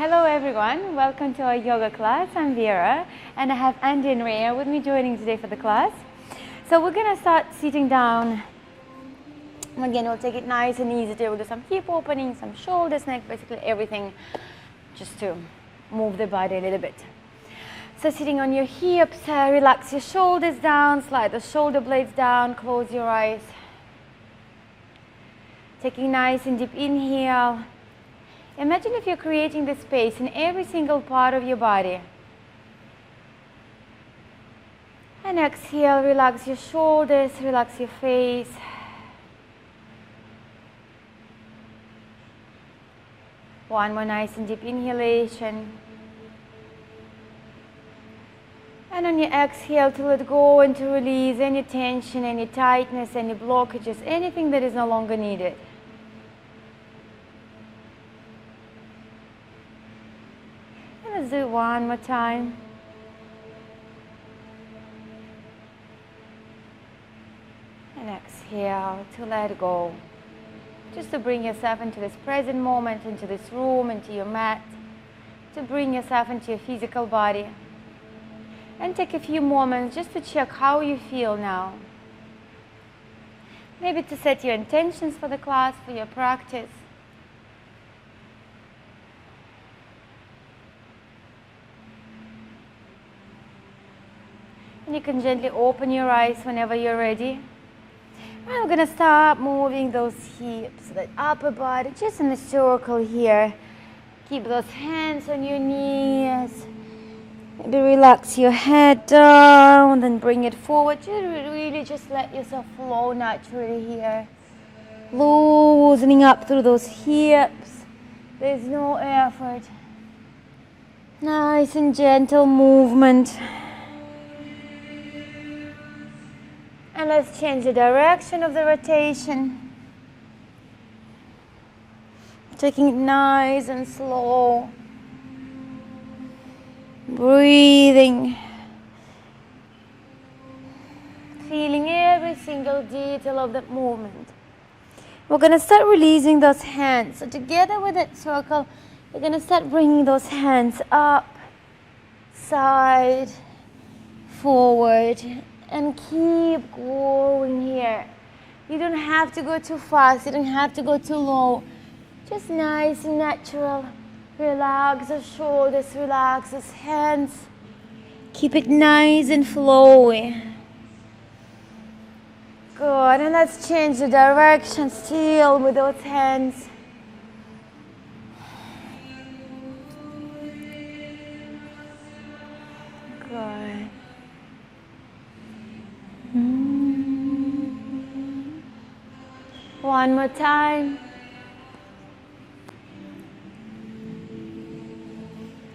Hello everyone, welcome to our yoga class. I'm Vera and I have Andy and Rhea with me joining today for the class. So we're going to start sitting down. Again, we'll take it nice and easy today. We'll do some hip opening, some shoulders, neck, basically everything just to move the body a little bit. So sitting on your hips, relax your shoulders down, slide the shoulder blades down, close your eyes. Taking nice and deep inhale. Imagine if you're creating the space in every single part of your body. And exhale, relax your shoulders, relax your face. One more nice and deep inhalation. And on your exhale, to let go and to release any tension, any tightness, any blockages, anything that is no longer needed. Let's do it one more time. And exhale to let go. Just to bring yourself into this present moment, into this room, into your mat. To bring yourself into your physical body. And take a few moments just to check how you feel now. Maybe to set your intentions for the class, for your practice. And you can gently open your eyes whenever you're ready. And we're going to start moving those hips, that upper body, just in a circle here. Keep those hands on your knees. Maybe relax your head down, then bring it forward. Really just let yourself flow naturally here. Loosening up through those hips. There's no effort. Nice and gentle movement. And let's change the direction of the rotation. Taking it nice and slow. Breathing. Feeling every single detail of that movement. We're going to start releasing those hands. So together with that circle, we're going to start bringing those hands up, side, forward. And keep going here. You don't have to go too fast. You don't have to go too low. Just nice and natural. Relax the shoulders, relax those hands. Keep it nice and flowy. Good. And let's change the direction still with those hands. Good. One more time.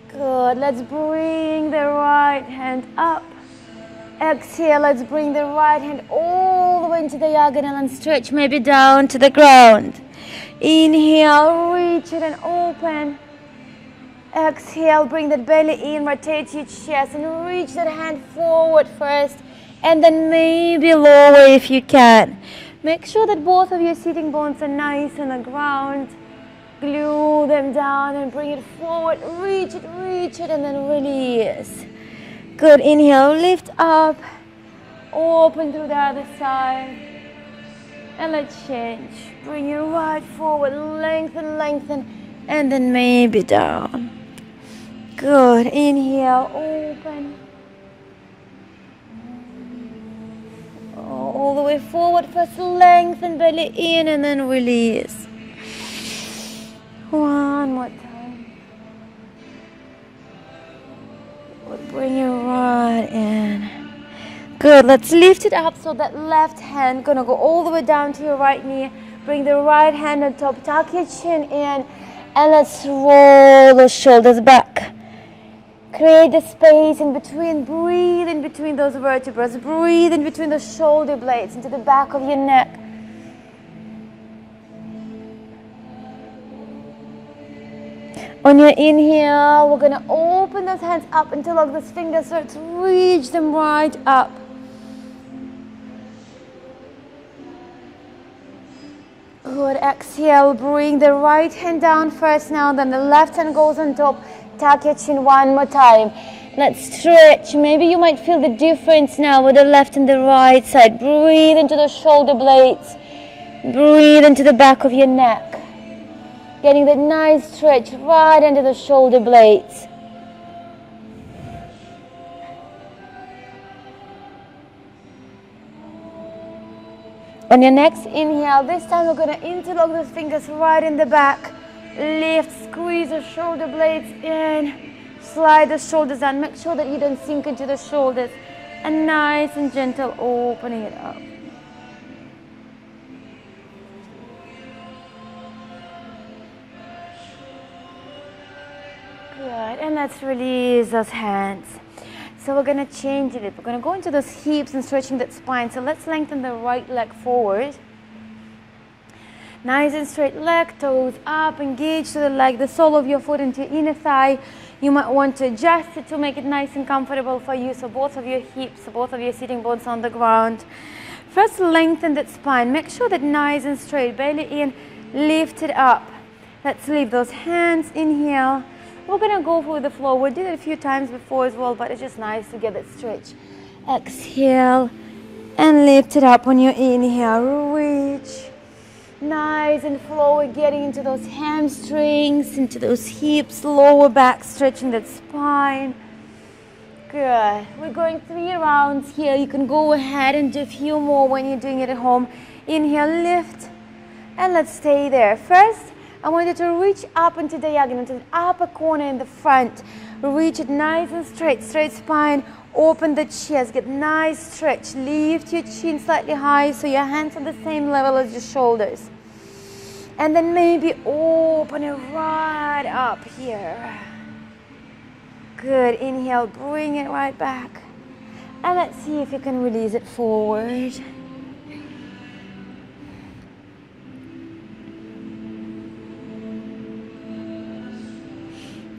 Good. Let's bring the right hand up. Exhale. Let's bring the right hand all the way into the diagonal and stretch maybe down to the ground. Inhale. Reach it and open. Exhale. Bring that belly in. Rotate your chest and reach that hand forward first. And then maybe lower if you can. Make sure that both of your sitting bones are nice on the ground. Glue them down and bring it forward. Reach it, and then release. Good. Inhale, lift up. Open through the other side. And let's change. Bring your right forward. Lengthen, lengthen. And then maybe down. Good. Inhale, open. All the way forward. First lengthen belly in and then release. One more time. Bring your right in. Good. Let's lift it up so that left hand gonna go all the way down to your right knee. Bring the right hand on top. Tuck your chin in. And let's roll those shoulders back. Create the space in between. Breathe in between those vertebrae. Breathe in between the shoulder blades into the back of your neck. On your inhale, we're going to open those hands up until like those fingers start to reach them right up. Good. Exhale. Bring the right hand down first now, then the left hand goes on top. Tuck your chin one more time. Let's stretch. Maybe you might feel the difference now with the left and the right side. Breathe into the shoulder blades. Breathe into the back of your neck. Getting that nice stretch right into the shoulder blades. On your next inhale, this time we're going to interlock those fingers right in the back. Lift, squeeze the shoulder blades in. Slide the shoulders down. Make sure that you don't sink into the shoulders. And nice and gentle opening it up. Good. And let's release those hands. So we're going to change it. We're going to go into those hips and stretching that spine. So let's lengthen the right leg forward. Nice and straight leg, toes up, engage to the leg, the sole of your foot into your inner thigh. You might want to adjust it to make it nice and comfortable for you. So both of your hips, both of your sitting bones on the ground. First, lengthen that spine. Make sure that nice and straight. Belly in, lift it up. Let's leave those hands. Inhale. We're going to go for the flow. We did it a few times before as well, but it's just nice to get that stretch. Exhale and lift it up on your inhale. Reach. Nice and flow, getting into those hamstrings, into those hips, lower back, stretching that spine. Good. We're going 3 rounds here. You can go ahead and do a few more when you're doing it at home. Inhale, lift, and let's stay there. First, I want you to reach up into diagonal, to the upper corner in the front. Reach it nice and straight, straight spine. Open the chest, get nice stretch. Lift your chin slightly high so your hands are the same level as your shoulders. And then maybe open it right up here. Good. Inhale, bring it right back. And let's see if you can release it forward.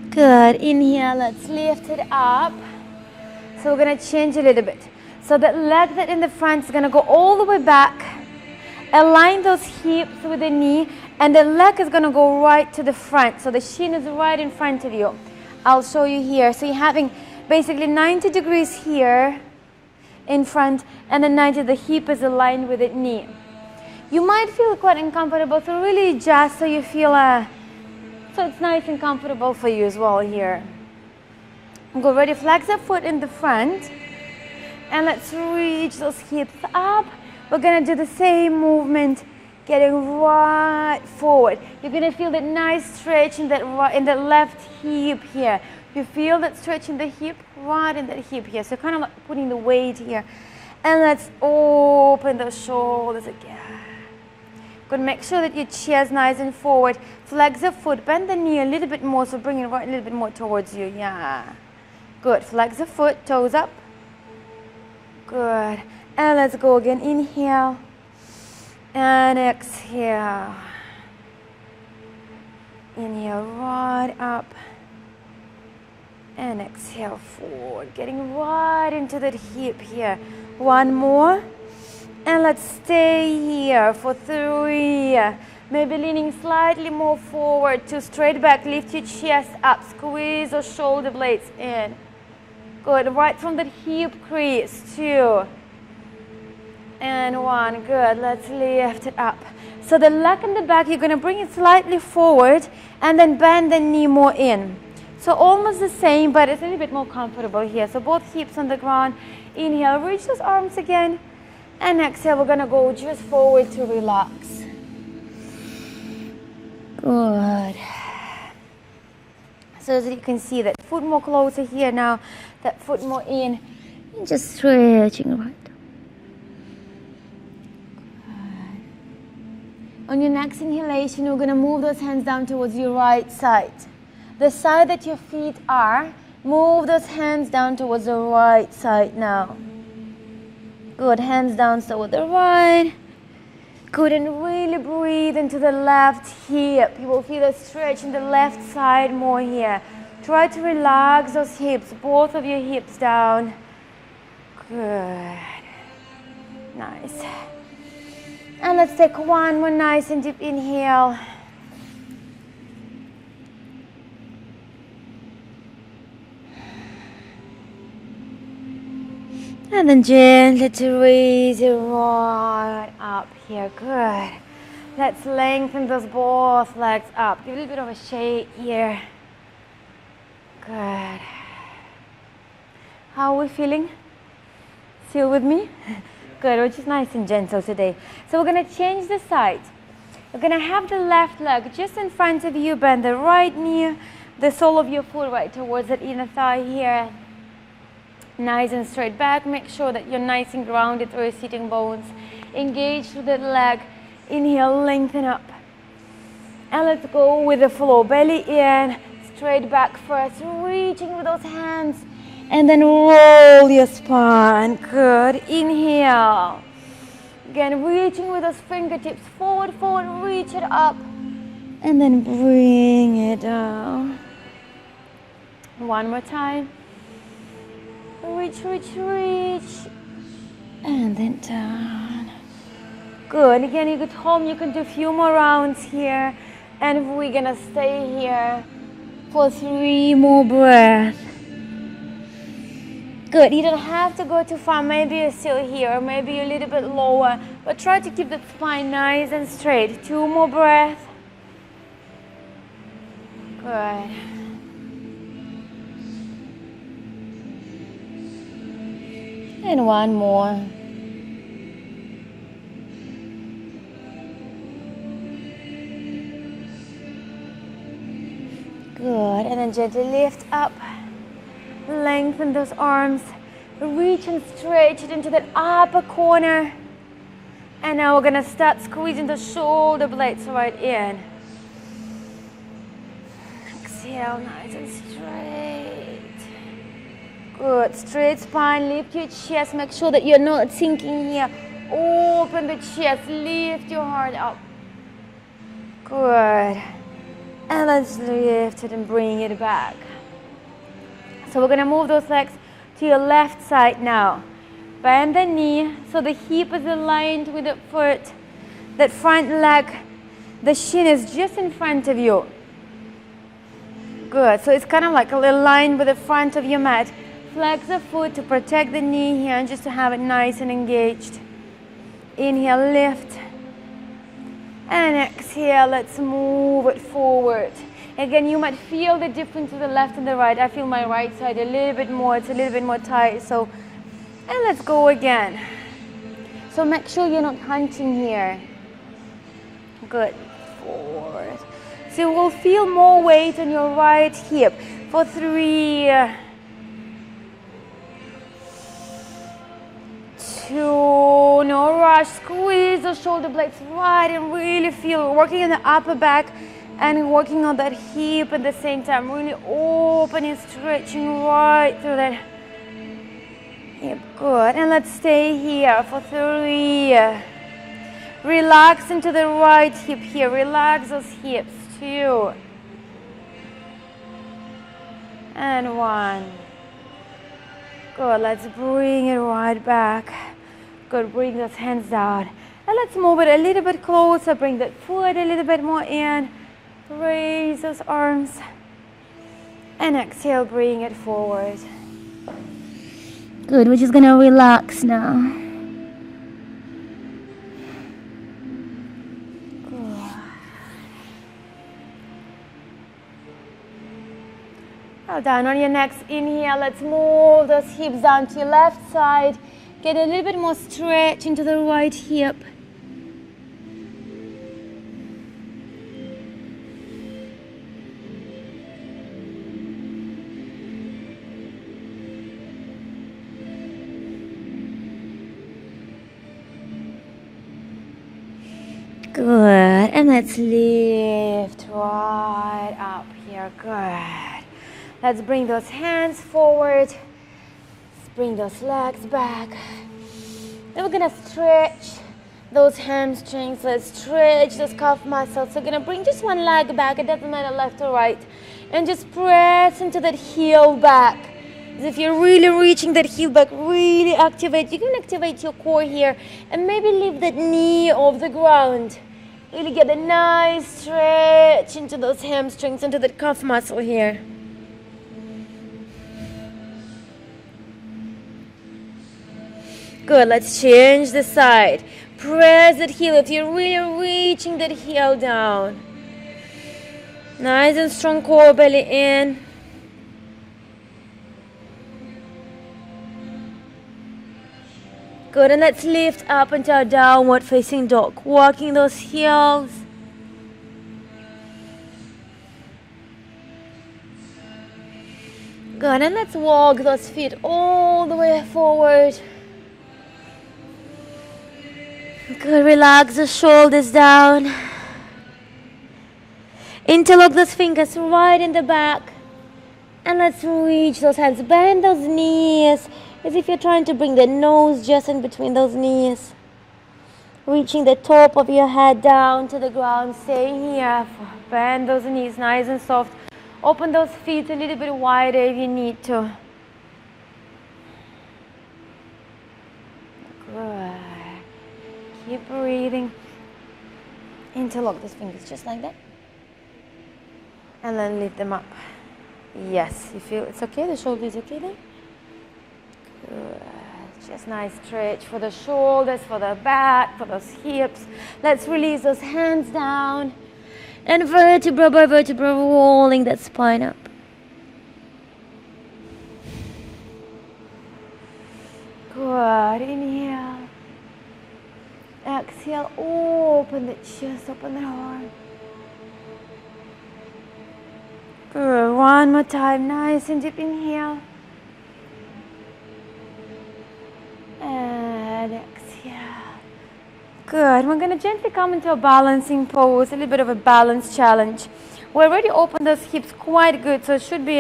Good. Inhale, let's lift it up. So we're going to change a little bit. So that leg that in the front is going to go all the way back. Align those hips with the knee. And the leg is going to go right to the front. So the shin is right in front of you. I'll show you here. So you're having basically 90 degrees here in front. And then 90, the hip is aligned with the knee. You might feel quite uncomfortable. So really adjust so you feel, so it's nice and comfortable for you as well here. Go ready, flex the foot in the front. And let's reach those hips up. We're going to do the same movement, getting right forward. You're going to feel that nice stretch in that left hip here. You feel that stretch in the hip, right in that hip here. So kind of like putting the weight here. And let's open the shoulders again. Good. Make sure that your chest nice and forward. Flex the foot, bend the knee a little bit more, so bring it right a little bit more towards you. Yeah. Good. Flex the foot, toes up. Good. And let's go again. Inhale and exhale. Inhale right up and exhale forward. Getting right into that hip here. One more. And let's stay here for 3. Maybe leaning slightly more forward, 2 straight back. Lift your chest up. Squeeze those shoulder blades in. Good. Right from that hip crease. 2. And 1. Good. Let's lift it up. So the leg in the back, you're going to bring it slightly forward and then bend the knee more in. So almost the same, but it's a little bit more comfortable here. So both hips on the ground. Inhale, reach those arms again. And exhale, we're going to go just forward to relax. Good. So that you can see that foot more closer here now, that foot more in. And just stretching right. Good. On your next inhalation, we're going to move those hands down towards your right side. The side that your feet are, move those hands down towards the right side now. Good. Hands down toward the right. Good. And really breathe into the left hip. You will feel a stretch in the left side more here. Try to relax those hips, both of your hips down. Good. Nice. And let's take one more nice and deep inhale. And then gently to raise it right up here. Good. Let's lengthen those both legs up. Give a little bit of a shake here. Good. How are we feeling? Still with me? Good, which is nice and gentle today. So we're going to change the side. We're going to have the left leg just in front of you. Bend the right knee, the sole of your foot right towards that inner thigh here. Nice and straight back. Make sure that you're nice and grounded through your sitting bones. Engage through that leg. Inhale, lengthen up. And let's go with the flow. Belly in, straight back first. Reaching with those hands. And then roll your spine. Good. Inhale. Again, reaching with those fingertips. Forward, forward. Reach it up. And then bring it down. One more time. Reach, reach, reach, and then down. Good. Again, you get home, you can do a few more rounds here, and we're gonna stay here for 3 more breaths. Good. You don't have to go too far. Maybe you're still here, or maybe you're a little bit lower, but try to keep the spine nice and straight. 2 more breaths. Good. And 1 more. Good. And then gently lift up. Lengthen those arms. Reach and stretch it into that upper corner. And now we're going to start squeezing the shoulder blades right in. Exhale, nice and straight. Good. Straight spine. Lift your chest. Make sure that you're not sinking here. Open the chest. Lift your heart up. Good. And let's lift it and bring it back. So we're going to move those legs to your left side now. Bend the knee so the hip is aligned with the foot. That front leg, the shin is just in front of you. Good. So it's kind of like a little line with the front of your mat. Flex the foot to protect the knee here and just to have it nice and engaged. Inhale, lift. And exhale, let's move it forward. Again, you might feel the difference to the left and the right. I feel my right side a little bit more. It's a little bit more tight. So, and let's go again. So make sure you're not hunching here. Good. Forward. So you will feel more weight on your right hip. For 3, 2, no rush. Squeeze the shoulder blades right and really feel working in the upper back and working on that hip at the same time. Really opening, stretching right through that hip. Good. And let's stay here for 3. Relax into the right hip here. Relax those hips. 2. And 1. Good. Let's bring it right back. Good. Bring those hands down. And let's move it a little bit closer. Bring that foot a little bit more in. Raise those arms. And exhale, bring it forward. Good. We're just going to relax now. Good. Now down on your next inhale, let's move those hips down to your left side. Get a little bit more stretch into the right hip. Good. And let's lift right up here. Good. Let's bring those hands forward. Let's bring those legs back. Then we're going to stretch those hamstrings. Let's stretch those calf muscles. So we're going to bring just one leg back. It doesn't matter left or right. And just press into that heel back. As if you're really reaching that heel back, really activate. You can activate your core here and maybe leave that knee off the ground. Really get a nice stretch into those hamstrings, into that calf muscle here. Good, let's change the side. Press that heel if you're really reaching that heel down. Nice and strong core, belly in. Good, and let's lift up into our downward facing dog, walking those heels. Good, and let's walk those feet all the way forward. Good, relax the shoulders down. Interlock those fingers right in the back. And let's reach those hands, bend those knees. As if you're trying to bring the nose just in between those knees. Reaching the top of your head down to the ground. Staying here. Bend those knees nice and soft. Open those feet a little bit wider if you need to. Good. Keep breathing. Interlock those fingers just like that. And then lift them up. Yes, you feel it's okay? The shoulder is okay there? Good. Just nice stretch for the shoulders, for the back, for those hips. Let's release those hands down. And vertebra by vertebra, rolling that spine up. Good. Inhale. Exhale. Open the chest, open the heart. Good. One more time. Nice and deep inhale. And exhale. Good. We're going to gently come into a balancing pose, a little bit of a balance challenge. We already opened those hips quite good, so it should be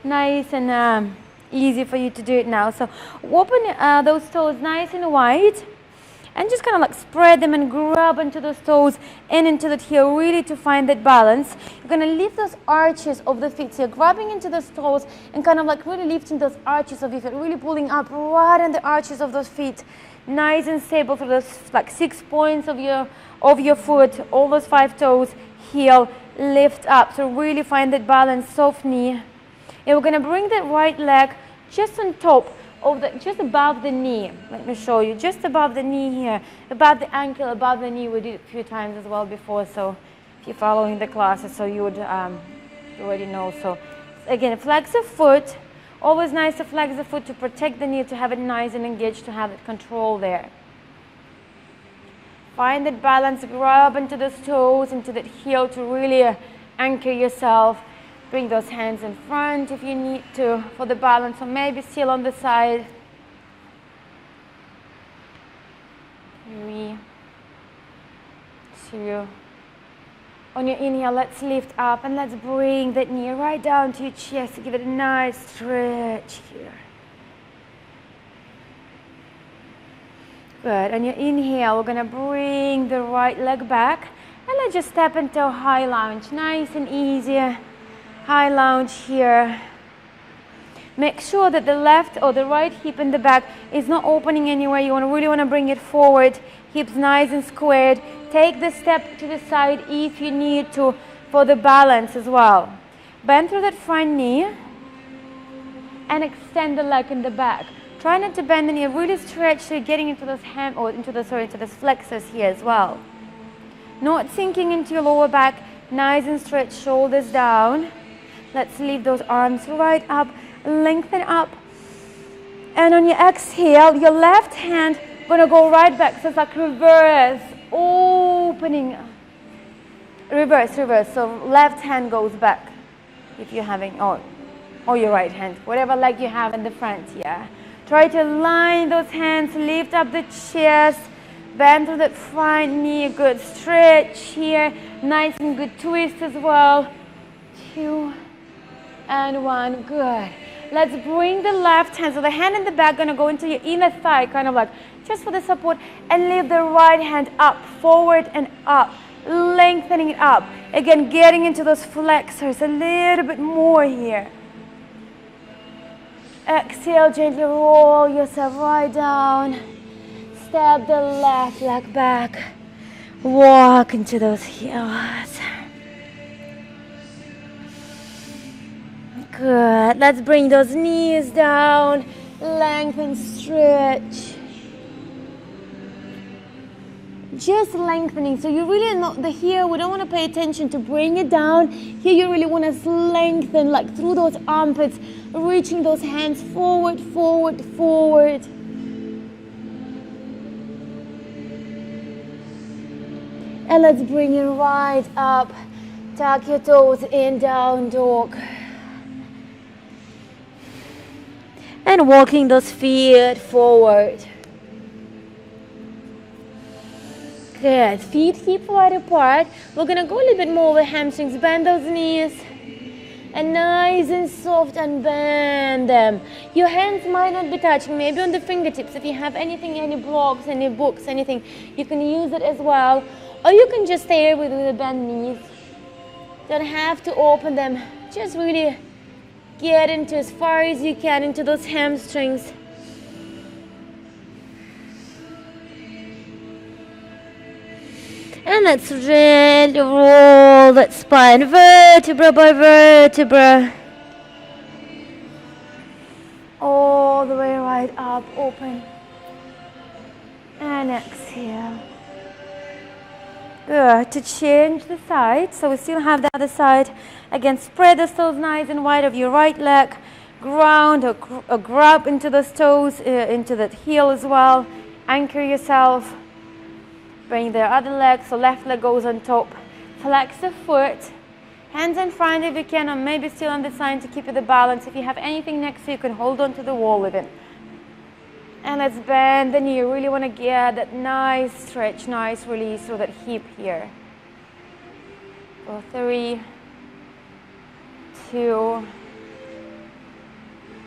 nice and easy for you to do it now. So open those toes nice and wide. And just kind of like spread them and grab into those toes and into that heel, really to find that balance. You're going to lift those arches of the feet. So you're grabbing into those toes and kind of like really lifting those arches of your feet, really pulling up right in the arches of those feet. Nice and stable through those like 6 points of your foot, all those 5 toes, heel, lift up. So really find that balance, soft knee. And we're going to bring that right leg just on top. Just above the knee. Let me show you. Just above the knee here. Above the ankle, above the knee. We did it a few times as well before. So if you're following the classes, so you would already know. So again, flex the foot. Always nice to flex the foot to protect the knee, to have it nice and engaged, to have that control there. Find that balance. Grab into those toes, into that heel to really anchor yourself. Bring those hands in front if you need to for the balance, or maybe still on the side. 3, 2. On your inhale, let's lift up and let's bring that knee right down to your chest to give it a nice stretch here. Good. On your inhale, we're going to bring the right leg back and let's just step into a high lunge. Nice and easy. High lunge here. Make sure that the left or the right hip in the back is not opening anywhere. You really want to bring it forward. Hips nice and squared. Take the step to the side if you need to for the balance as well. Bend through that front knee and extend the leg in the back. Try not to bend the knee. Really stretch so you're getting into those into those flexors here as well. Not sinking into your lower back. Nice and stretch, shoulders down. Let's leave those arms right up, lengthen up. And on your exhale, your left hand gonna go right back. So it's like reverse, opening. Reverse. So left hand goes back if you're having, or your right hand, whatever leg you have in the front, yeah. Try to line those hands, lift up the chest, bend through that front knee, good stretch here. Nice and good twist as well. 2 and 1, good. Let's bring the left hand, so the hand in the back gonna go into your inner thigh, kind of like just for the support, and lift the right hand up, forward and up, lengthening it up. Again, getting into those flexors a little bit more here. Exhale, gently roll yourself right down. Step the left leg back. Walk into those heels. Good. Let's bring those knees down. Lengthen, stretch. Just lengthening. So you really not the here. We don't want to pay attention to bring it down. Here you really want to lengthen, like through those armpits, reaching those hands forward, forward, forward. And let's bring it right up. Tuck your toes in, down dog. And walking those feet forward. Good. Feet hip wide apart. We're going to go a little bit more with hamstrings. Bend those knees. And nice and soft, and bend them. Your hands might not be touching, maybe on the fingertips. If you have anything, any blocks, any books, anything, you can use it as well. Or you can just stay with the bent knees. Don't have to open them. Just really get into as far as you can into those hamstrings. And let's really roll that spine vertebra by vertebra. All the way right up, open. And exhale. Good. To change the side, so we still have the other side. Again, spread the toes nice and wide of your right leg. Ground or grab into those toes, into that heel as well. Anchor yourself. Bring the other leg, so left leg goes on top. Flex the foot. Hands in front if you can, or maybe still on the side to keep you the balance. If you have anything next to you, you can hold on to the wall with it. And let's bend the knee. You really want to get that nice stretch, nice release through that hip here. So 3, 2,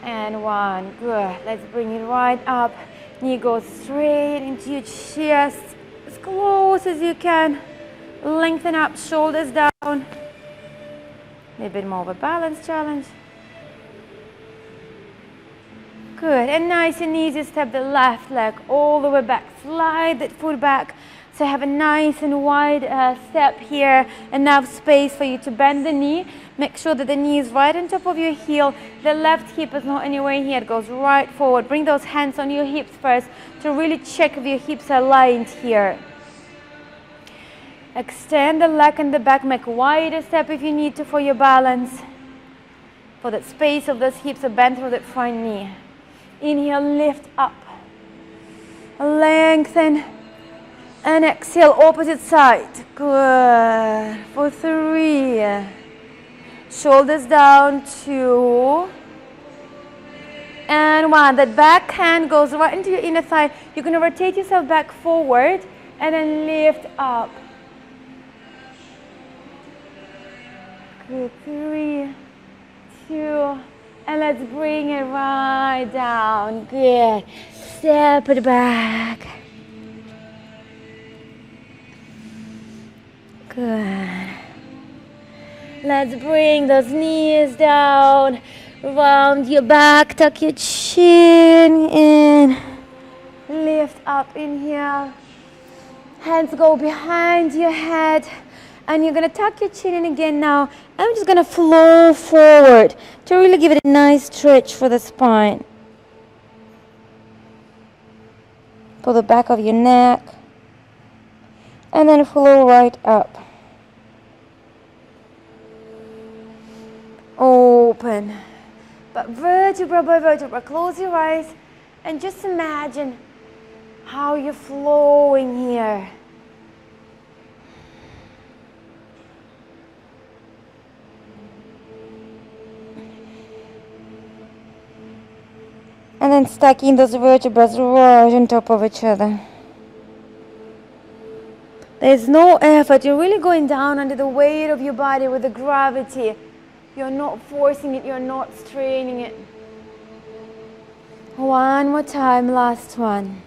and 1. Good. Let's bring it right up. Knee goes straight into your chest, as close as you can. Lengthen up, shoulders down. A little bit more of a balance challenge. Good, and nice and easy, step the left leg all the way back. Slide that foot back. So have a nice and wide step here. Enough space for you to bend the knee. Make sure that the knee is right on top of your heel. The left hip is not anywhere here. It goes right forward. Bring those hands on your hips first to really check if your hips are aligned here. Extend the leg and the back. Make a wider step if you need to for your balance. For that space of those hips, a bend through that front knee. Inhale, lift up. Lengthen. And exhale, opposite side. Good. For 3. Shoulders down. 2. And 1. That back hand goes right into your inner thigh. You're going to rotate yourself back forward and then lift up. Good. 3, 2, and let's bring it right down. Good. Step it back. Good. Let's bring those knees down. Round your back. Tuck your chin in. Lift up, inhale. Hands go behind your head. And you're going to tuck your chin in again now. I'm just going to flow forward to really give it a nice stretch for the spine. Pull the back of your neck. And then flow right up. Open. But vertebra by vertebra. Close your eyes and just imagine how you're flowing here. And then stacking those vertebrae right on top of each other. There's no effort. You're really going down under the weight of your body with the gravity. You're not forcing it. You're not straining it. One more time. Last one.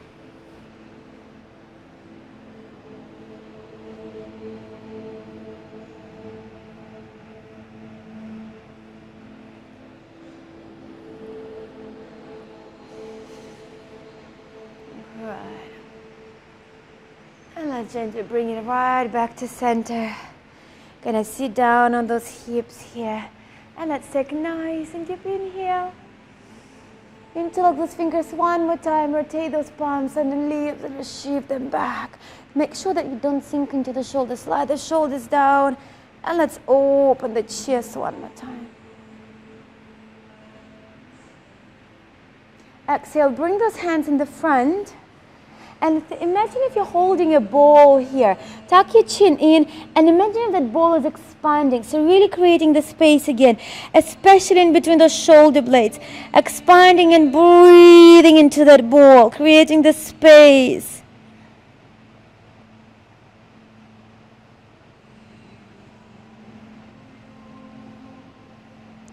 let's gently bring it right back to center. Gonna sit down on those hips here. And let's take a nice and deep inhale. Interlock those fingers one more time. Rotate those palms underneath and shift them back. Make sure that you don't sink into the shoulders. Slide the shoulders down. And let's open the chest one more time. Exhale, bring those hands in the front. And imagine if you're holding a ball here. Tuck your chin in and imagine that ball is expanding. So really creating the space again, especially in between those shoulder blades. Expanding and breathing into that ball, creating the space.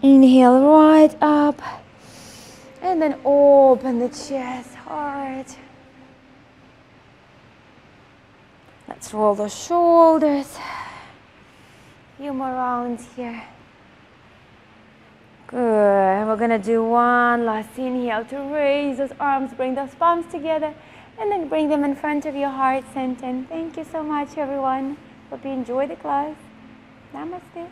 Inhale right up. And then open the chest hard. Let's roll the shoulders. Few more rounds here. Good. We're going to do one last inhale to raise those arms, bring those palms together, and then bring them in front of your heart center. And thank you so much, everyone. Hope you enjoyed the class. Namaste.